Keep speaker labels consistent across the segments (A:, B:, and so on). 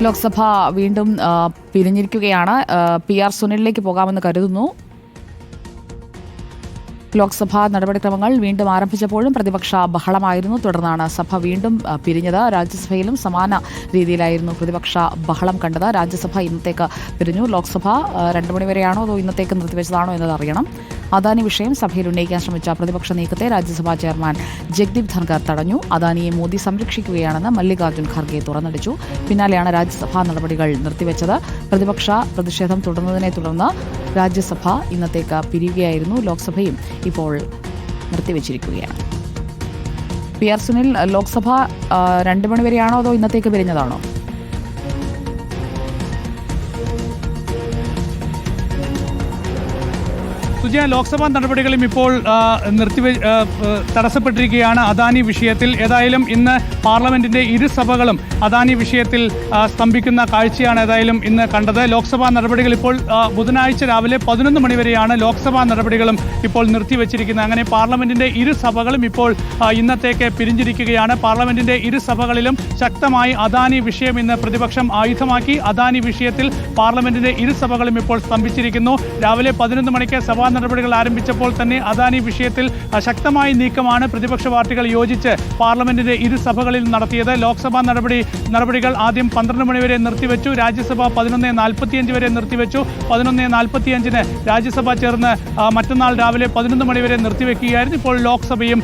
A: ലോക്സഭ വീണ്ടും പിരിഞ്ഞിരിക്കുകയാണ്. PR സുനിലിലേക്ക് പോകാമെന്ന് കരുതുന്നു. ലോക്സഭാ നടപടിക്രമങ്ങൾ വീണ്ടും ആരംഭിച്ചപ്പോഴും പ്രതിപക്ഷ ബഹളമായിരുന്നു. തുടർന്നാണ് സഭ വീണ്ടും പിരിഞ്ഞത്. രാജ്യസഭയിലും സമാന രീതിയിലായിരുന്നു പ്രതിപക്ഷ ബഹളം കണ്ടത്. രാജ്യസഭ ഇന്നത്തേക്ക് പിരിഞ്ഞു. ലോക്സഭ 2 മണിവരെയാണോ അതോ ഇന്നത്തേക്ക് നിർത്തിവെച്ചതാണോ എന്നത് അറിയണം. അദാനി വിഷയം സഭയിൽ ഉന്നയിക്കാൻ ശ്രമിച്ച പ്രതിപക്ഷ നീക്കത്തെ രാജ്യസഭാ ചെയർമാൻ ജഗ്ദീപ് ധൻഖർ തടഞ്ഞു. അദാനിയെ മോദി സംരക്ഷിക്കുകയാണെന്ന് മല്ലികാർജ്ജുൻ ഖർഗെ തുറന്നടിച്ചു. പിന്നാലെയാണ് രാജ്യസഭാ നടപടികൾ നിർത്തിവെച്ചത്. പ്രതിപക്ഷ പ്രതിഷേധം തുടർന്നതിനെ തുടർന്ന് രാജ്യസഭ ഇന്നത്തേക്ക് പിരിയുകയായിരുന്നു. ലോക്സഭയും ഇപ്പോൾ നിർത്തിവെച്ചിരിക്കുകയാണ്. PR സുനിൽ, ലോക്സഭ 2 മണിവരെയാണോ അതോ ഇന്നത്തേക്ക് പിരിഞ്ഞതാണോ?
B: സുജയ, ലോക്സഭാ നടപടികളും ഇപ്പോൾ തടസ്സപ്പെട്ടിരിക്കുകയാണ് അദാനി വിഷയത്തിൽ. ഏതായാലും ഇന്ന് പാർലമെന്റിന്റെ ഇരുസഭകളും അദാനി വിഷയത്തിൽ സ്തംഭിക്കുന്ന കാഴ്ചയാണ് ഏതായാലും ഇന്ന് കണ്ടത്. ലോക്സഭാ നടപടികൾ ഇപ്പോൾ ബുധനാഴ്ച രാവിലെ 11 മണിവരെയാണ് ലോക്സഭാ നടപടികളും ഇപ്പോൾ നിർത്തിവെച്ചിരിക്കുന്നത്. അങ്ങനെ പാർലമെന്റിന്റെ ഇരുസഭകളും ഇപ്പോൾ ഇന്നത്തേക്ക് പിരിഞ്ഞിരിക്കുകയാണ്. പാർലമെന്റിന്റെ ഇരുസഭകളിലും ശക്തമായി അദാനി വിഷയം ഇന്ന് പ്രതിപക്ഷം ആയുധമാക്കി. അദാനി വിഷയത്തിൽ പാർലമെന്റിന്റെ ഇരുസഭകളും ഇപ്പോൾ സ്തംഭിച്ചിരിക്കുന്നു. രാവിലെ 11 മണിക്ക് സഭാ നടപടികൾ ആരംഭിച്ചപ്പോൾ തന്നെ അദാനി വിഷയത്തിൽ ശക്തമായ നീക്കമാണ് പ്രതിപക്ഷ പാർട്ടികൾ യോജിച്ച് പാർലമെന്റിന്റെ ഇരുസഭകളിൽ നടത്തിയത്. ലോക്സഭാ നടപടികൾ ആദ്യം 12 മണിവരെ നിർത്തിവെച്ചു. രാജ്യസഭ 11:45 വരെ നിർത്തിവെച്ചു. 11:45 രാജ്യസഭ ചേർന്ന് മറ്റന്നാൾ രാവിലെ 11 മണിവരെ നിർത്തിവെക്കുകയായിരുന്നു. ഇപ്പോൾ ലോക്സഭയും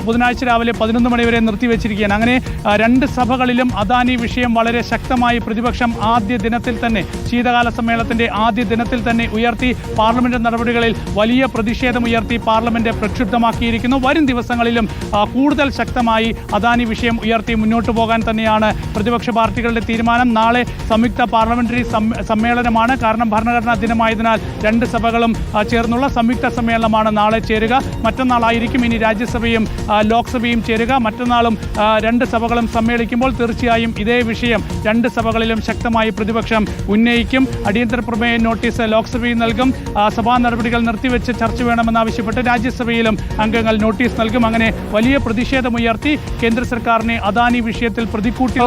B: ബുധനാഴ്ച രാവിലെ 11 മണിവരെ നിർത്തിവെച്ചിരിക്കുകയാണ്. അങ്ങനെ 2 സഭകളിലും അദാനി വിഷയം വളരെ ശക്തമായി പ്രതിപക്ഷം ആദ്യ ദിനത്തിൽ തന്നെ, ശീതകാല സമ്മേളനത്തിന്റെ ആദ്യ ദിനത്തിൽ തന്നെ ഉയർത്തി. പാർലമെന്റ് നടപടികളിൽ വലിയ പ്രതിഷേധമുയർത്തി പാർലമെന്റ് പ്രക്ഷുബ്ധമാക്കിയിരിക്കുന്നു. വരും ദിവസങ്ങളിലും കൂടുതൽ ശക്തമായി അദാനി വിഷയം ഉയർത്തി മുന്നോട്ട് പോകാൻ തന്നെയാണ് പ്രതിപക്ഷ പാർട്ടികളുടെ തീരുമാനം. നാളെ സംയുക്ത പാർലമെന്ററി സമ്മേളനമാണ്. കാരണം ഭരണഘടനാ ദിനമായതിനാൽ 2 സഭകളും ചേർന്നുള്ള സംയുക്ത സമ്മേളനമാണ് നാളെ ചേരുക. മറ്റന്നാളായിരിക്കും ഇനി രാജ്യസഭയും ലോക്സഭയും ചേരുക. മറ്റന്നാളും 2 സഭകളും സമ്മേളിക്കുമ്പോൾ തീർച്ചയായും ഇതേ വിഷയം 2 സഭകളിലും ശക്തമായി പ്രതിപക്ഷം ഉന്നയിക്കും. അടിയന്തര പ്രമേയ നോട്ടീസ് ലോക്സഭയിൽ നൽകും. സഭാ നടപടികൾ നിർത്തിവെച്ച് ചർച്ച വേണമെന്നാവശ്യപ്പെട്ട് രാജ്യസഭയിലും അംഗങ്ങൾ നോട്ടീസ് നൽകും. അങ്ങനെ വലിയ പ്രതിഷേധമുയർത്തി കേന്ദ്ര സർക്കാരിനെ അദാനി വിഷയത്തിൽ പ്രതിക്കൂട്ടി